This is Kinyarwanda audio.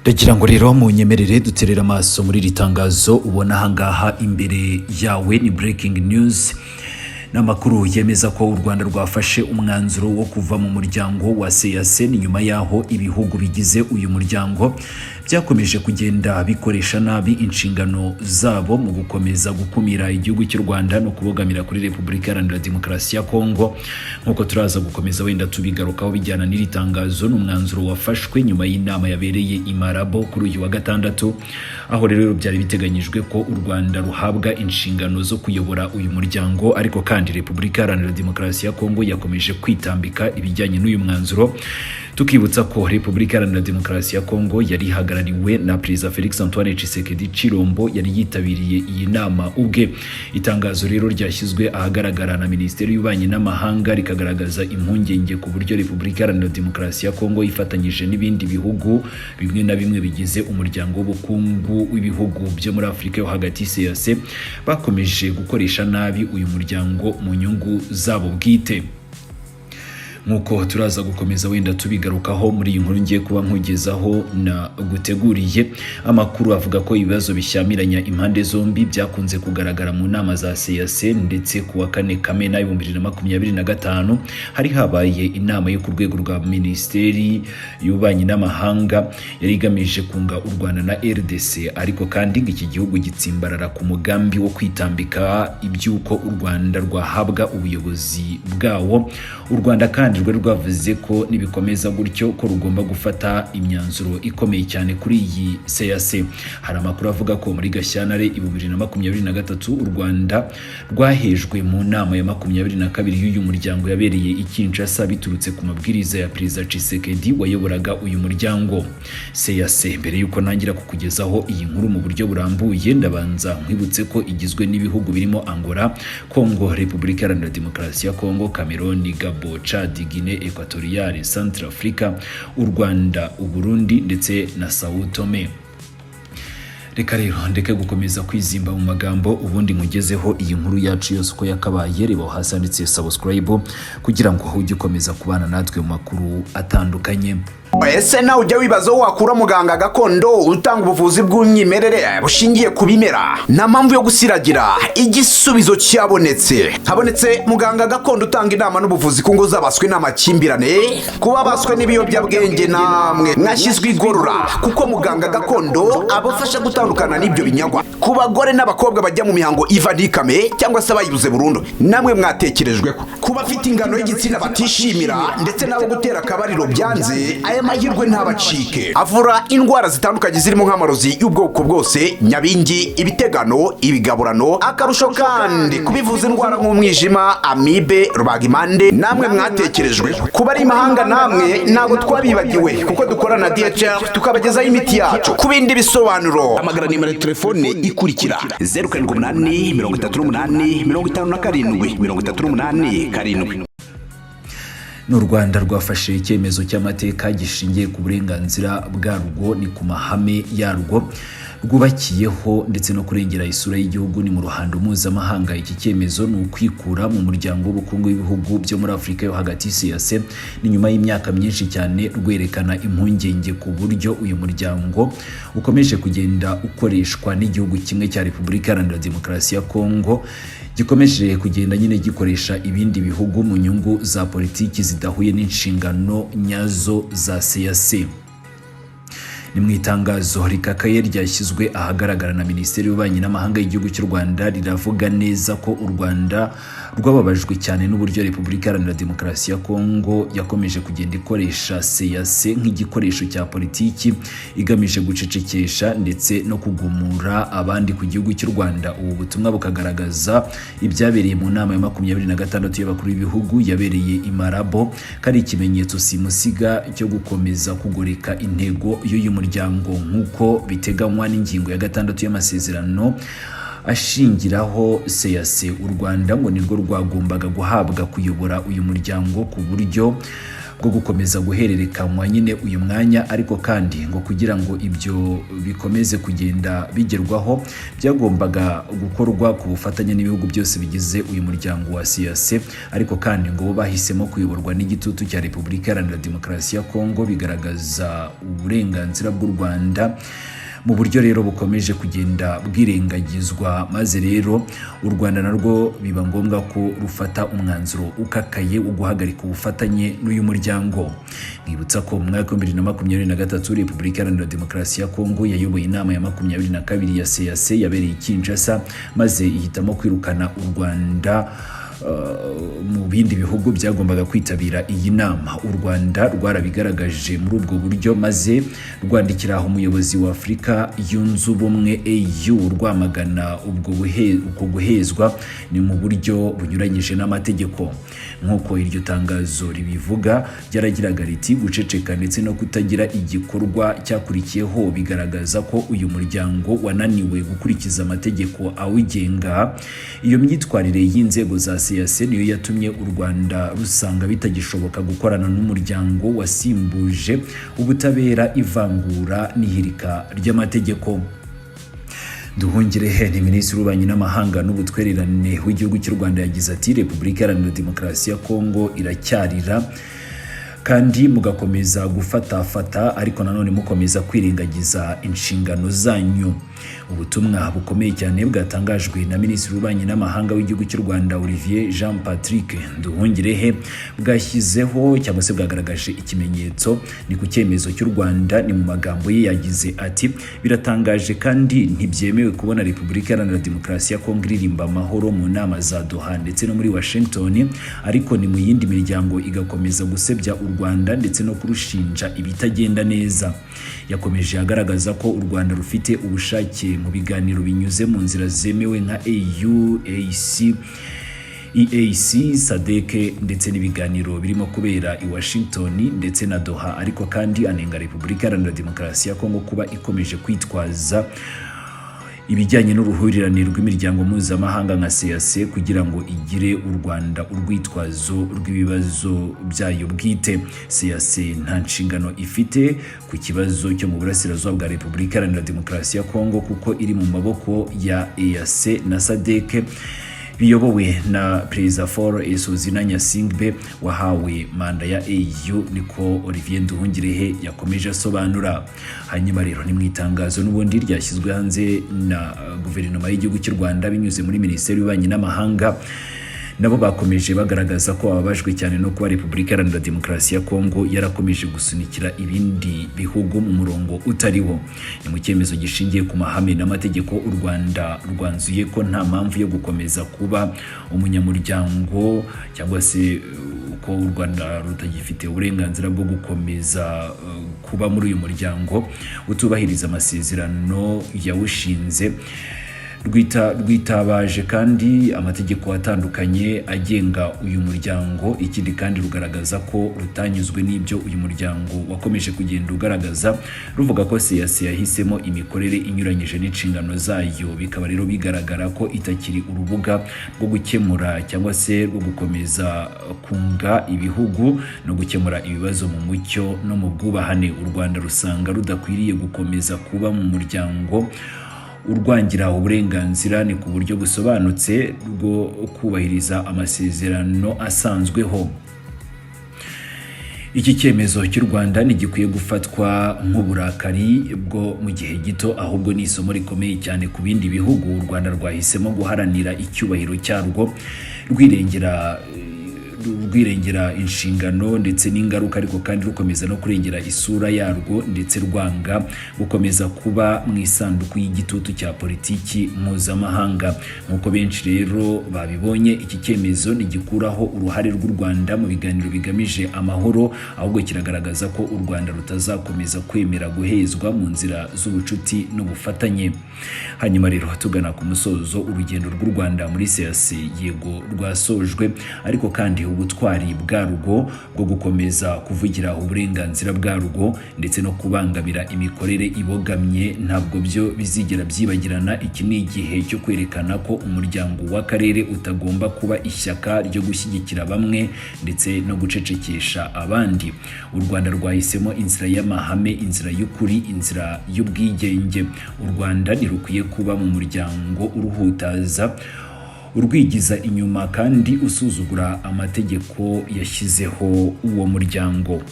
Ndagira ngo rero munyemerere duterera amaso muri ritangazo ubona hangaha imbere yawe ni breaking news. Namakuru yemeza ko u Rwanda rwafashe umwanzuro wo kuva mu muryango wa CAC nyuma yaho ibihugu bigize uyu muryango byakomeje kugenda bikoresha nabi inshingano zabo mu gukomeza gukumira igihugu cy'u Rwanda no kubogamira kuri Repubulika Iharanira Demokarasi ya Kongo. Nkuko turaza gukomeza wenda tubigarukaho bijyana n'iri tangazo, n'umwanzuro wafashwe nyuma y'inama yabereye i Malabo kuri uyu wa gatandatu, aho rero byari biteganyijwe ko u Rwanda ruhabwa inshingano zo kuyobora uyu muryango, ariko kandi Repubulika Iharanira Demokarasi ya Kongo yakomeje kwitambika ibijyanye n'uyu mwanzuro. Tukibutsa ko Repubulika Iharanira Demokarasi ya Kongo yari hagarariwe na Perezida Felix Antoine Tshisekedi Chilombo, yari yitabiriye iyi nama ubwe. Itangazo rero ryashyizwe ahagaragara na Minisiteri y'Ububanyi n'Amahanga rikagaragaza impungenge ku buryo Repubulika Iharanira Demokarasi ya Kongo ifatanyije n'ibindi bihugu bimwe na bimwe bigize umuryango w'ubukungu w'ibihugu byo muri Afurika yo hagati CAC bakomeje gukoresha nabi uyu muryango mu nyungu zabo bwite. Nkuko turaza gukomeza wenda tubigarukaho muri iyi nkuru ngiye kuba nkugezaho na guteguriye, amakuru avuga ko ibibazo bishyamiranya impande zombi byakunze kugaragara mu nama za CAC, ndetse kuwa 4 Kamena 2025 hari habaye inama yo ku rwego rwa Minisiteri y'Ububanyi n'Amahanga yari igamije kunga u Rwanda na RDC, ariko kandi iki gihugu gitsimbarara ku mugambi wo kwitambika ibyuko u Rwanda rwahabwa ubuyobozi bwawo. U Rwanda kandi rwavuze ko nibikomeza gutyo ko rugomba gufata imyanzuro ikomeye cyane kuri iyi CAC. Hari amakuru avuga ko muri Gashyantare 2023 u Rwanda rwahejwe mu nama ya 22 y'uyu muryango yabereye i Kinshasa biturutse ku mabwiriza ya Perezida Tshisekedi wayoboraga uyu muryango CAC. Mbere yuko nangira kukugezaho iyi nkuru mu buryo burambuye, ndabanza nkwibutse ko igizwe n'ibihugu birimo Angola, Congo, Repubulika Iharanira Demokarasi ya Kongo, Cameroon, Gabon, Chad, Guinée Equatoriale, Centrafrica, u Rwanda, u Burundi ndetse na Sao Tome. Reka rero ndeke gukomeza kwizimba mu magambo, ubundi nkugezeho iyi nkuru yacu yose uko yakabaye. Reba hasi handitse subscribe kugira ngo ujye ukomeza kubana natwe mu makuru atandukanye. Ese nawe ujya wibaza aho wakura muganga gakondo utanga ubuvuzi bw'umwimerere bushingiye ku bimera? Nta mpamvu yo gusiragira, igisubizo cyabonetse. Habonetse muganga gakondo utanga inama n'ubuvuzi ku ngo zabaswe n'amakimbirane, kuba baswe n'ibiyobyabwenge namwe mwashyizwe igorora, kuko muganga gakondo abafasha gutandukana n'ibyo binyagwa. Ku bagore n'abakobwa bajya mu mihango ivadikame cyangwa se abayibuze burundu, namwe mwatekerejweho. Kuba afite ingano y'igitsina batishimira ndetse n'abo gutera akabariro byanze, aya mahirwe ntabacike. Avura indwara zitandukanye zirimo nk'amarozi y'ubwoko bwose, nyabingi, ibitegano, ibigaburano. Akarusho kandi kubivuza indwara nk'umwijima, amibe, rubagimpande, namwe mwatekerejwe. Kuba ari imahanga namwe ntabwo twabibagiwe, kuko dukorana na DHL tukabagezaho imiti yacu. Ku bindi bisobanuro hamagara nimero ya telefone ikurikira 0788 N'u Rwanda rwafashe icyemezo cy'amateka gishingiye ku burenganzira bwarwo ni ku mahame yarwo rwubakiyeho ndetse no kurengera isura y'igihugu ni mu ruhando mpuzamahanga. Iki cyemezo ni ukwikura mu muryango w'ubukungu w'ibihugu byo muri Afurika yo hagati CAC, ni nyuma y'imyaka myinshi cyane rwerekana impungenge ku buryo uyu muryango ukomeje kugenda ukoreshwa n'igihugu kimwe cya Repubulika Iharanira Demokarasi ya Kongo gikomeje kugenda nyine gikoresha ibindi bihugu mu nyungu za politiki zidahuye n'inshingano nyazo za CAC. Ni mu itangazo rikakaye ryashyizwe ahagaragara na Minisiteri y'Ububanyi n'Amahanga y'igihugu cy'u Rwanda, riravuga neza ko u Rwanda rwababajwe cyane n'uburyo Repubulika Iharanira Demokarasi ya Kongo yakomeje kugenda ikoresha CAC nk'igikoresho cya politiki igamije gucecekesha ndetse no kugumura abandi ku gihugu cy'u Rwanda. Ubu butumwa bukagaragaza ibyabereye mu nama ya 26 y'abakuru b'ibihugu yabereye i Malabo, kari ikimenyetso simusiga cyo gukomeza kugoreka intego y'uyu muryango nk'uko biteganywa n'ingingo ya 6 y'amasezerano ashingiraho CAC. U Rwanda ngo nirwo rwagombaga guhabwa kuyobora uyu muryango ku buryo bwo gukomeza guhererekanywa nyine uyu mwanya, ariko kandi ngo kugira ngo ibyo bikomeze kugenda bigerwaho byagombaga gukorwa ku bufatanye n'ibihugu byose bigize uyu muryango wa CEEAC, ariko kandi ngo bahisemo kuyoborwa n'igitutu cya Repubulika Iharanira Demokarasi ya Kongo, bigaragaza uburenganzira bw'u Rwanda mu buryo rero bukomeje kugenda bwirengagizwa, maze rero u Rwanda narwo biba ngombwa ko rufata umwanzuro ukakaye wo guhagarika ubufatanye n'uyu muryango. Mwibutsa ko mu mwaka wa 2023 Repubulika Iharanira Demokarasi ya Kongo yayoboye inama ya 22 ya CEEAC yabereye i Kinshasa, maze ihitamo kwirukana u Rwanda mu bindi bihugu byagombaga kwitabira iyi nama. U Rwanda rwarabigaragaje muri ubwo buryo, maze rwandikira umuyobozi wa Afurika yunze ubumwe AU rwamagana uko guhezwa ni mu buryo bunyuranyije n'amategeko. Nk'uko iryo tangazo ribivuga, ryaragiraga riti guceceka ndetse no kutagira igikorwa cyakurikiyeho bigaragaza ko uyu muryango wananiwe gukurikiza amategeko awugenga. Iyo myitwarire y'inzego za CEEAC niyo yatumye u Rwanda rusanga bitagishoboka gukorana n'umuryango wasimbuje ubutabera, ivangura n'ihirika ry'amategeko. Nduhungirehe ni Minisitiri w'Ububanyi n'Amahanga n'Ubutwererane w'igihugu cy'u Rwanda yagize ati Repubulika Iharanira Demokarasi ya Kongo iracyarira kandi mugakomeza gufatafata, ariko nanone mukomeza kwirengagiza inshingano zanyu. Ubutumwa bukomeye cyane bwatangajwe na Minisitiri w'Ububanyi n'Amahanga w'igihugu cy'u Rwanda Olivier Jean Patrick Nduhungirehe bwashyizeho cyangwa se bwagaragaje ikimenyetso ni ku cyemezo cy'u Rwanda. Ni mu magambo ye yagize ati biratangaje kandi ntibyemewe kubona Repubulika Iharanira Demokarasi ya Kongo iririmba amahoro mu nama za Doha ndetse no muri Washington, ariko ni mu yindi miryango igakomeza gusebya u Rwanda ndetse no kurushinja ibitagenda neza. Yakomeje agaragaza ko u Rwanda rufite ubushake mu biganiro binyuze mu nzira zemewe nka AU, EAC, SADC ndetse n'ibiganiro birimo kubera i Washington ndetse na Doha, ariko kandi anenga Repubulika Iharanira Demokarasi ya Kongo kuba ikomeje kwitwaza ibijyanye n'uruhurirane rw'imiryango mpuzamahanga nka CEEAC kugira ngo igire u Rwanda urwitwazo rw'ibibazo byayo bwite. CEEAC nta nshingano ifite ku kibazo cyo mu burasirazuba bwa Repubulika Iharanira Demokarasi ya Kongo, kuko iri mu maboko ya EAC na SADC biyobowe na Perezida Faure Esozina Nyasingbe wahawe manda ya AU, niko Olivier Nduhungirehe yakomeje asobanura. Hanyuma rero ni mu itangazo n'ubundi ryashyizwe hanze na guverinoma y'igihugu cy'u Rwanda binyuze muri Minisiteri y'Ububanyi n'Amahanga, nabo bakomeje bagaragaza ko bababajwe cyane no kuba Repubulika Iharanira Demokarasi ya Kongo yarakomeje gusunikira ibindi bihugu mu murongo utariwo. Ni mu cyemezo gishingiye ku mahame n'amategeko, u Rwanda rwanzuye ko nta mpamvu yo gukomeza kuba umunyamuryango cyangwa se ko u Rwanda rutagifite uburenganzira bwo gukomeza kuba muri uyu muryango utubahiriza amasezerano yawushinze. Rwitabaje kandi amategeko atandukanye agenga uyu muryango. Ikindi kandi rugaragaza ko rutanyuzwe n'ibyo uyu muryango wakomeje kugenda ugaragaza, ruvuga ko CEEAC yahisemo imikorere inyuranyije n'inshingano zayo, bikaba rero bigaragara ko itakiri urubuga rwo gukemura cyangwa se rwo gukomeza kunga ibihugu no gukemura ibibazo mu mucyo no mu bwubahane. U Rwanda rusanga rudakwiriye gukomeza kuba mu muryango urwangira uburenganzira ni ku buryo busobanutse bwo kubahiriza amasezerano asanzweho. Iki cyemezo cy'u Rwanda ntigikwiye gufatwa nk'uburakari bwo mu gihe gito, ahubwo ni isomo rikomeye cyane ku bindi bihugu. U Rwanda rwahisemo guharanira icyubahiro cyarwo, rwirengera inshingano ndetse n'ingaruka, ariko kandi rukomeza no kurengera isura yarwo ndetse rwanga gukomeza kuba mu isanduku y'igitutu cya politiki mpuzamahanga. Nk'uko benshi rero babibonye, iki cyemezo ntigikuraho uruhare rw'u Rwanda mu biganiro bigamije amahoro, ahubwo kiragaragaza ko u Rwanda rutazakomeza kwemera guhezwa mu nzira z'ubucuti n'ubufatanye. Hanyuma rero tugana ku musozo, urugendo rw'u Rwanda muri CEEAC yego rwasojwe, ariko kandi ubutwari bwarwo bwo gukomeza kuvugira uburenganzira bwarwo ndetse no kubangamira imikorere ibogamye ntabwo byo bizigera byibagirana. Iki ni igihe cyo kwerekana ko umuryango w'akarere utagomba kuba ishyaka ryo gushyigikira bamwe ndetse no gucecekesha abandi. U Rwanda rwahisemo inzira y'amahame, inzira y'ukuri, inzira y'ubwigenge. U Rwanda ntirukwiye kuba mu muryango uruhutaza, urwigiza inyuma kandi usuzugura amategeko yashyizeho uwo muryango.